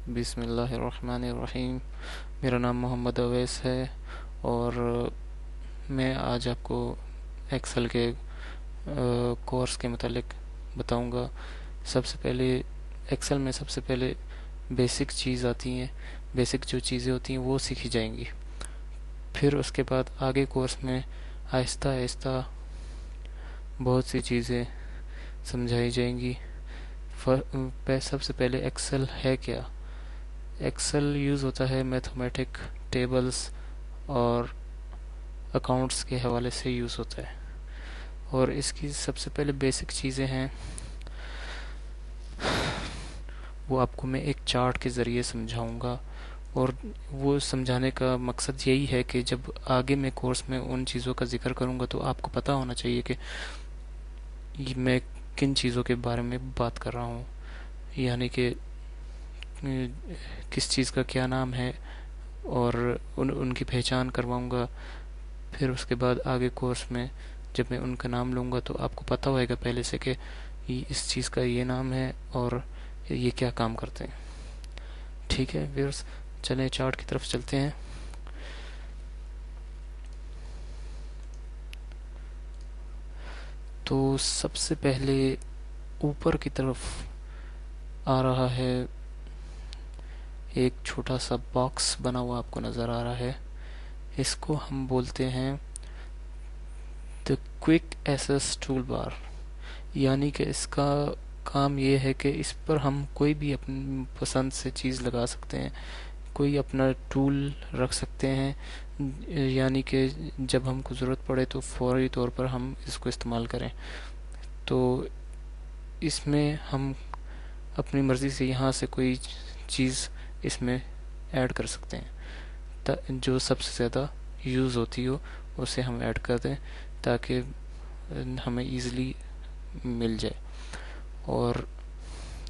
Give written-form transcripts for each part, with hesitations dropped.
बिस्मिल्लाहिर्रहमानिर्रहीम। मेरा नाम मोहम्मद अवैस है और मैं आज आपको एक्सेल के कोर्स के मतलब बताऊंगा। सबसे पहले एक्सेल में सबसे पहले बेसिक चीज़ आती हैं, बेसिक जो चीज़ें होती हैं वो सीखी जाएंगी। फिर उसके बाद आगे कोर्स में आहिस्ता आहिस्ता बहुत सी चीज़ें समझाई जाएंगी। सबसे पहले एक्सेल है क्या? एक्सेल यूज़ होता है मैथमेटिक, टेबल्स और अकाउंट्स के हवाले से यूज़ होता है। और इसकी सबसे पहले बेसिक चीज़ें हैं, वो आपको मैं एक चार्ट के ज़रिए समझाऊंगा। और वो समझाने का मकसद यही है कि जब आगे मैं कोर्स में उन चीज़ों का जिक्र करूंगा तो आपको पता होना चाहिए कि मैं किन चीज़ों के बारे में बात कर रहा हूँ, यानी कि किस चीज़ का क्या नाम है, और उनकी पहचान करवाऊंगा। फिर उसके बाद आगे कोर्स में जब मैं उनका नाम लूँगा तो आपको पता होएगा पहले से कि इस चीज़ का ये नाम है और ये क्या काम करते हैं। ठीक है व्यूअर्स, चलें चार्ट की तरफ चलते हैं। तो सबसे पहले ऊपर की तरफ आ रहा है एक छोटा सा बॉक्स बना हुआ आपको नज़र आ रहा है। इसको हम बोलते हैं the quick access tool bar, यानी कि इसका काम ये है कि इस पर हम कोई भी अपनी पसंद से चीज़ लगा सकते हैं, कोई अपना टूल रख सकते हैं, यानी कि जब हमको ज़रूरत पड़े तो फौरी तौर पर हम इसको इस्तेमाल करें। तो इसमें हम अपनी मर्ज़ी से यहाँ से कोई चीज़ इसमें ऐड कर सकते हैं, जो सबसे ज़्यादा यूज़ होती हो उसे हम ऐड कर दें ताकि हमें ईज़िली मिल जाए। और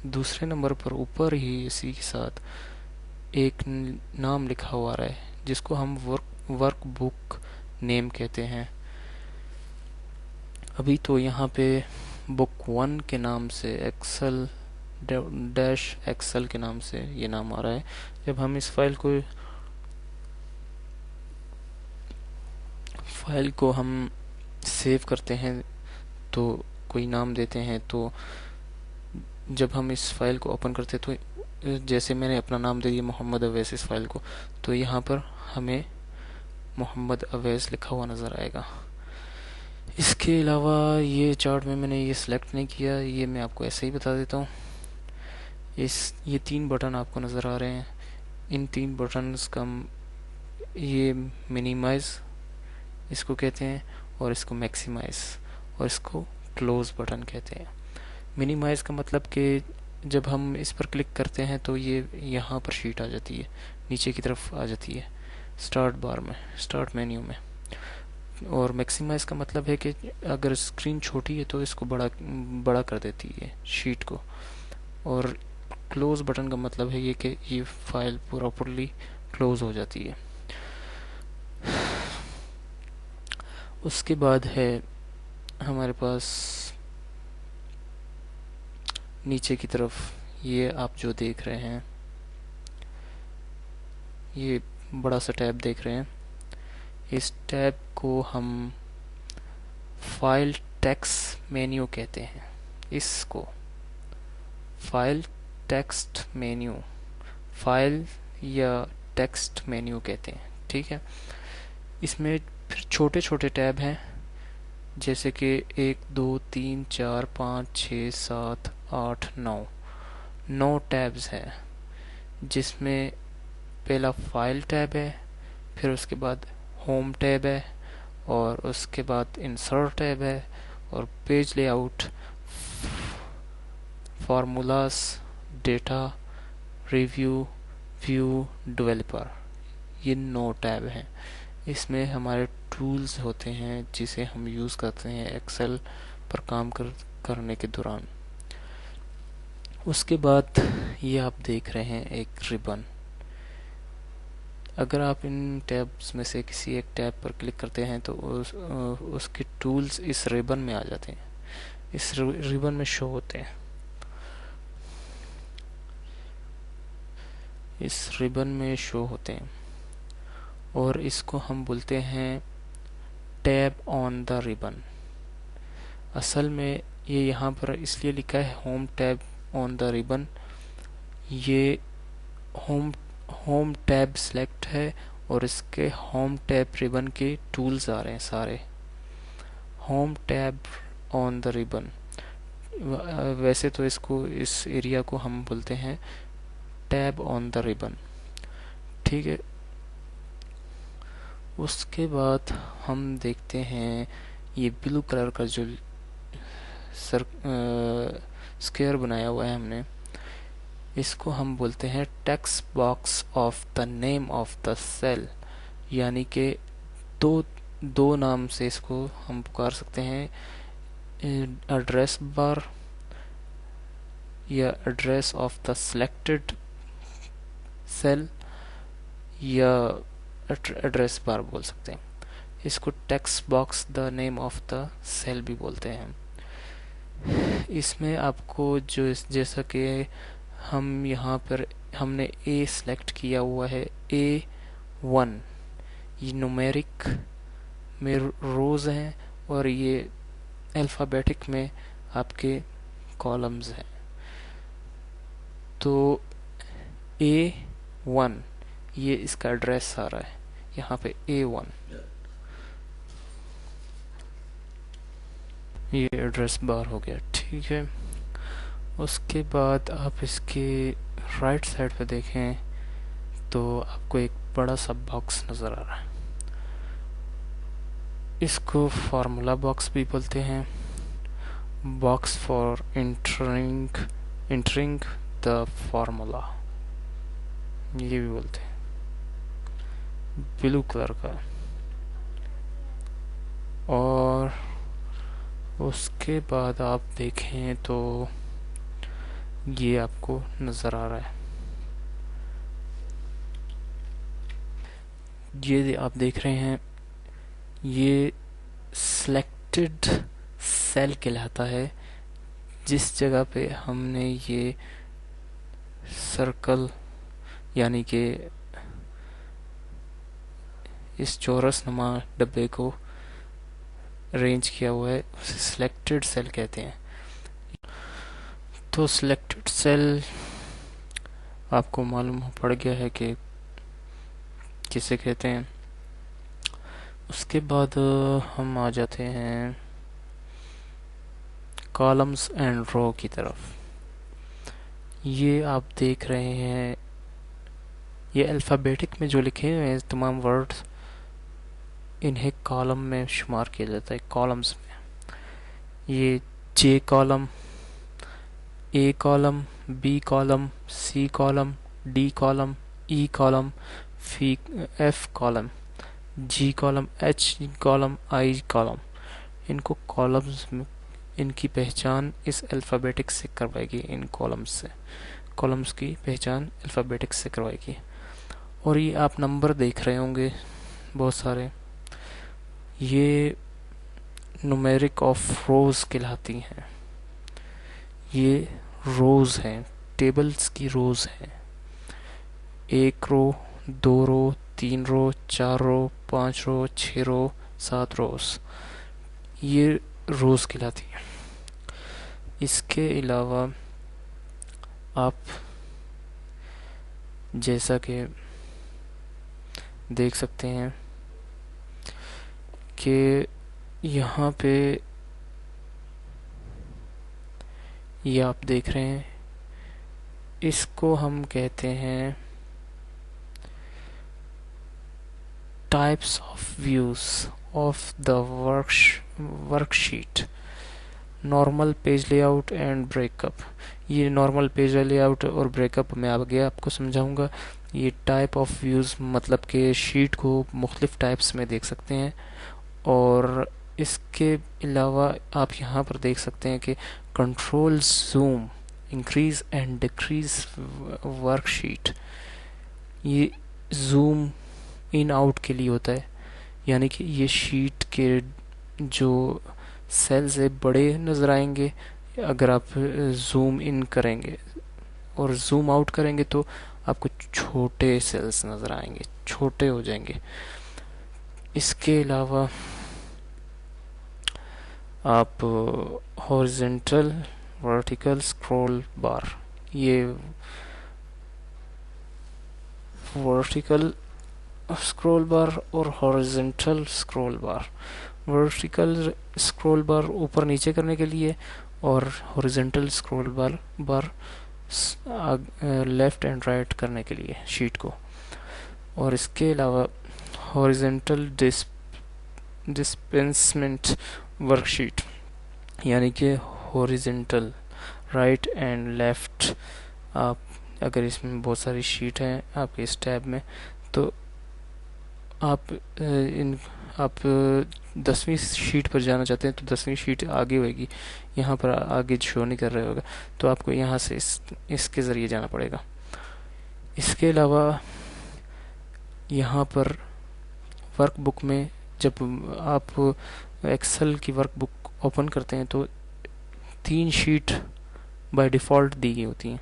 दूसरे नंबर पर ऊपर ही इसी के साथ एक नाम लिखा हुआ रहा है जिसको हम वर्क बुक नेम कहते हैं। अभी तो यहाँ पे बुक 1 के नाम से एक्सेल डैश एक्सेल के नाम से ये नाम आ रहा है। जब हम इस फाइल को हम सेव करते हैं तो कोई नाम देते हैं, तो जब हम इस फाइल को ओपन करते हैं तो जैसे मैंने अपना नाम दे दिया मोहम्मद अवैस इस फाइल को, तो यहाँ पर हमें मोहम्मद अवैस लिखा हुआ नज़र आएगा। इसके अलावा ये चार्ट में मैंने ये सिलेक्ट नहीं किया, ये मैं आपको ऐसे ही बता देता हूँ। ये 3 बटन आपको नज़र आ रहे हैं। इन 3 बटन्स का ये मिनिमाइज़ इसको कहते हैं, और इसको मैक्सिमाइज़, और इसको क्लोज बटन कहते हैं। मिनिमाइज़ का मतलब कि जब हम इस पर क्लिक करते हैं तो ये यहाँ पर शीट आ जाती है, नीचे की तरफ आ जाती है स्टार्ट बार में, स्टार्ट मेन्यू में। और मैक्सिमाइज़ का मतलब है कि अगर स्क्रीन छोटी है तो इसको बड़ा कर देती है शीट को। और क्लोज बटन का मतलब है ये कि ये फाइल प्रॉपरली क्लोज हो जाती है। उसके बाद है हमारे पास नीचे की तरफ ये आप जो देख रहे हैं, ये बड़ा सा टैब देख रहे हैं। इस टैब को हम फाइल टेक्स्ट मेन्यू कहते हैं। इसको फाइल टेक्स्ट मेन्यू, फाइल या टेक्स्ट मेन्यू कहते हैं। ठीक है, इसमें फिर छोटे छोटे टैब हैं, जैसे कि 1 2 3 4 5 6 7 8 9 टैब्स हैं, जिसमें पहला फाइल टैब है, फिर उसके बाद होम टैब है, और उसके बाद इंसर्ट टैब है, और page layout, formulas, data, review, view, developer, ये 9 टैब हैं। इसमें हमारे टूल्स होते हैं जिसे हम यूज़ करते हैं एक्सेल पर काम करने के दौरान। उसके बाद ये आप देख रहे हैं एक रिबन। अगर आप इन टैब्स में से किसी एक टैब पर क्लिक करते हैं तो उसके टूल्स इस रिबन में आ जाते हैं, इस रिबन में शो होते हैं। इस रिबन में शो होते हैं, और इसको हम बोलते हैं टैब ऑन द रिबन। असल में ये यहाँ पर इसलिए लिखा है home tab on the ribbon, ये होम होम टैब सेलेक्ट है और इसके होम टैब रिबन के टूल्स आ रहे हैं सारे। Home tab on the ribbon, वैसे तो इसको इस एरिया को हम बोलते हैं टैब ऑन द रिबन, ठीक है। उसके बाद हम देखते हैं ये ब्लू कलर का जो स्क्वायर बनाया हुआ है हमने, इसको हम बोलते हैं text box of the name of the cell, यानी कि दो नाम से इसको हम पुकार सकते हैं, एड्रेस बार या address of the selected cell या एड्रेस बार बोल सकते हैं। इसको text box the name of the cell भी बोलते हैं। इसमें आपको जो जैसा कि हम यहाँ पर हमने ए सेलेक्ट किया हुआ है, A1, ये न्यूमेरिक में रोज हैं और ये अल्फ़ाबेटिक में आपके कॉलम्स हैं। तो A1 ये इसका एड्रेस आ रहा है यहाँ पे A1, ये एड्रेस बार हो गया, ठीक है। उसके बाद आप इसके राइट साइड पे देखें तो आपको एक बड़ा सा बॉक्स नज़र आ रहा है, इसको फार्मूला बॉक्स भी बोलते हैं, box for entering the formula ये भी बोलते हैं, ब्लू कलर का। और उसके बाद आप देखें तो ये आपको नज़र आ रहा है, ये आप देख रहे हैं, ये सिलेक्टेड सेल कहलाता है, जिस जगह पे हमने ये सर्कल यानी कि इस चौरस नुमा डब्बे को अरेंज किया हुआ है उसे सिलेक्टेड सेल कहते हैं। तो सिलेक्टेड सेल आपको मालूम पड़ गया है कि किसे कहते हैं। उसके बाद हम आ जाते हैं कॉलम्स एंड रो की तरफ। ये आप देख रहे हैं, ये अल्फ़ाबेटिक में जो लिखे हुए हैं तमाम वर्ड्स, इन्हें कॉलम में शुमार किया जाता है, कॉलम्स में। ये J column, A column, B column, C column, D column, E column, F column, G column, H column, I column, इनको कॉलम्स में इनकी पहचान इस अल्फ़ाबेटिक से करवाएगी, इन कॉलम्स से कॉलम्स की पहचान अल्फ़ाबेटिक से करवाएगी। और ये आप नंबर देख रहे होंगे बहुत सारे, ये न्यूमेरिक ऑफ रोज कहलाती हैं, ये रोज हैं, टेबल्स की रोज हैं, 1 रो, 2 रो, 3 रो, 4 रो, 5 रो, 6 रो, 7 रोज, ये रोज कहलाती हैं। इसके अलावा आप जैसा कि देख सकते हैं कि यहाँ पे ये आप देख रहे हैं, इसको हम कहते हैं types of views of the worksheet, normal page layout and breakup. ये नॉर्मल पेज लेआउट और ब्रेकअप मैं आगे आपको समझाऊंगा। ये टाइप ऑफ व्यूज़ मतलब कि शीट को मुख्तलिफ टाइप्स में देख सकते हैं। और इसके अलावा आप यहाँ पर देख सकते हैं कि control zoom, increase and decrease worksheet, ये जूम इन आउट के लिए होता है, यानी कि ये शीट के जो सेल्स है बड़े नज़र आएंगे अगर आप जूम इन करेंगे, और जूम आउट करेंगे तो आपको छोटे सेल्स नज़र आएंगे, छोटे हो जाएंगे। इसके अलावा आप हॉरिजेंटल वर्टिकल स्क्रॉल बार, ये वर्टिकल स्क्रॉल बार और हॉरिजेंटल स्क्रॉल बार, वर्टिकल स्क्रॉल बार ऊपर नीचे करने के लिए और horizontal scroll bar left and right करने के लिए शीट को। और इसके अलावा हॉरिजेंटल डिस्प्लेसमेंट वर्कशीट, यानी कि हॉरिजेंटल राइट एंड लेफ्ट। आप अगर इसमें बहुत सारी शीट हैं आपके इस टैब में, तो आप 10वीं शीट पर जाना चाहते हैं तो 10वीं शीट आगे होगी, यहाँ पर आगे शो नहीं कर रहा होगा, तो आपको यहाँ से इसके ज़रिए जाना पड़ेगा। इसके अलावा यहाँ पर वर्कबुक में जब आप एक्सेल की वर्कबुक ओपन करते हैं तो 3 शीट बाय डिफ़ॉल्ट दी गई होती हैं।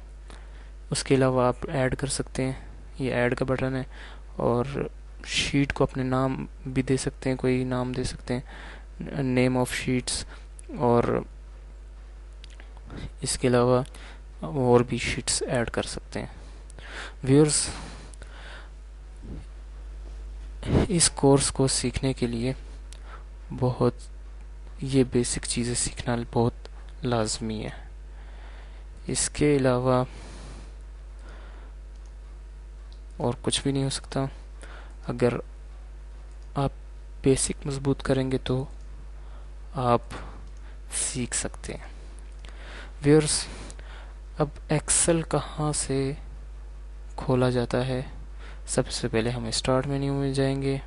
उसके अलावा आप ऐड कर सकते हैं, ये ऐड का बटन है, और शीट को अपने नाम भी दे सकते हैं, कोई नाम दे सकते हैं, नेम ऑफ शीट्स, और इसके अलावा और भी शीट्स ऐड कर सकते हैं। व्यूअर्स, इस कोर्स को सीखने के लिए ये बेसिक चीज़ें सीखना बहुत लाजमी है। इसके अलावा और कुछ भी नहीं हो सकता। अगर आप बेसिक मजबूत करेंगे तो आप सीख सकते हैं। व्यूअर्स, अब एक्सेल कहाँ से खोला जाता है? सबसे पहले हम स्टार्ट मेन्यू में जाएंगे,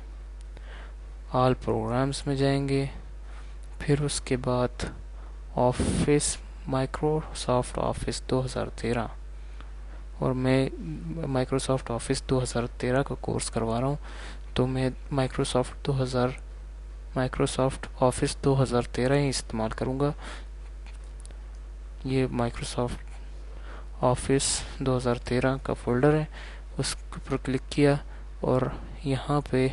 ऑल प्रोग्राम्स में जाएंगे, फिर उसके बाद ऑफिस, माइक्रोसॉफ्ट ऑफिस 2013, और मैं माइक्रोसॉफ्ट ऑफिस 2013 का कोर्स करवा रहा हूँ, तो मैं माइक्रोसॉफ्ट ऑफिस 2013 ही इस्तेमाल करूँगा। ये माइक्रोसॉफ्ट ऑफिस 2013 का फोल्डर है, उस पर क्लिक किया और यहाँ पे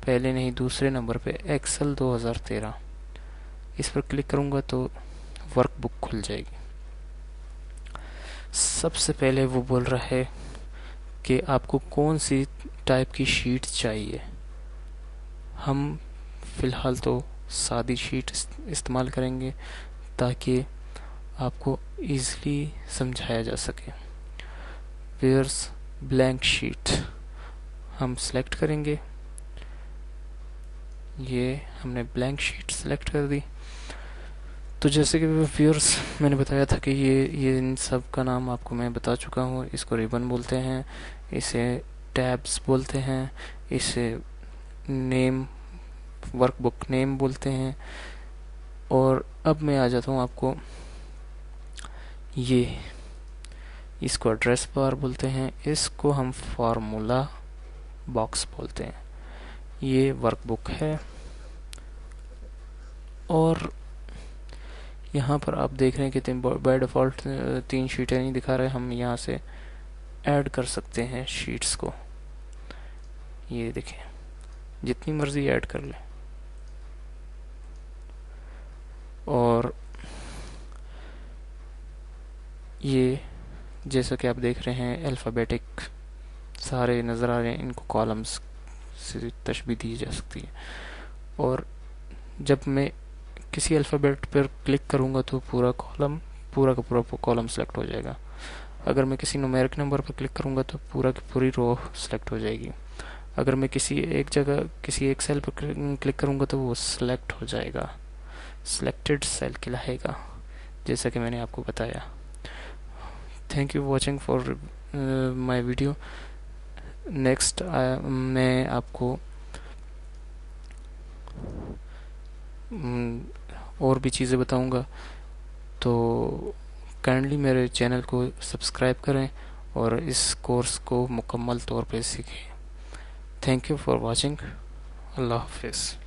पहले नहीं दूसरे नंबर पे एक्सेल 2013, इस पर क्लिक करूँगा तो वर्कबुक खुल जाएगी। सबसे पहले वो बोल रहा है कि आपको कौन सी टाइप की शीट चाहिए। हम फ़िलहाल तो सादी शीट इस्तेमाल करेंगे ताकि आपको ईज़िली समझाया जा सके। व्यूअर्स, ब्लैंक शीट हम सेलेक्ट करेंगे। ये हमने ब्लैंक शीट सेलेक्ट कर दी। तो जैसे कि व्यूअर्स मैंने बताया था कि ये इन सब का नाम आपको मैं बता चुका हूँ। इसको रिबन बोलते हैं, इसे टैब्स बोलते हैं, इसे नेम, वर्कबुक नेम बोलते हैं। और अब मैं आ जाता हूँ आपको, इसको एड्रेस बार बोलते हैं, इसको हम फार्मूला बॉक्स बोलते हैं। ये वर्कबुक है और यहाँ पर आप देख रहे हैं कि बाय डिफ़ॉल्ट 3 शीटें नहीं दिखा रहे। हम यहाँ से ऐड कर सकते हैं शीट्स को। ये देखें, जितनी मर्ज़ी ऐड कर लें। और ये जैसा कि आप देख रहे हैं अल्फ़ाबेटिक सारे नज़र आ रहे हैं, इनको कॉलम्स से तशबीह दी जा सकती है। और जब मैं किसी अल्फ़ाबेट पर क्लिक करूँगा तो पूरा का पूरा कॉलम सेलेक्ट हो जाएगा। अगर मैं किसी न्यूमेरिक नंबर पर क्लिक करूँगा तो पूरा की पूरी रो सेलेक्ट हो जाएगी। अगर मैं किसी एक सेल पर क्लिक करूँगा तो वो सेलेक्ट हो जाएगा, सिलेक्टेड सेल कहलाएगा, जैसा कि मैंने आपको बताया। Thank you watching for my video. Next मैं आपको और भी चीज़ें बताऊंगा, तो काइंडली मेरे चैनल को सब्सक्राइब करें और इस कोर्स को मुकम्मल तौर पे सीखें। Thank you for watching. अल्लाह हाफिज़।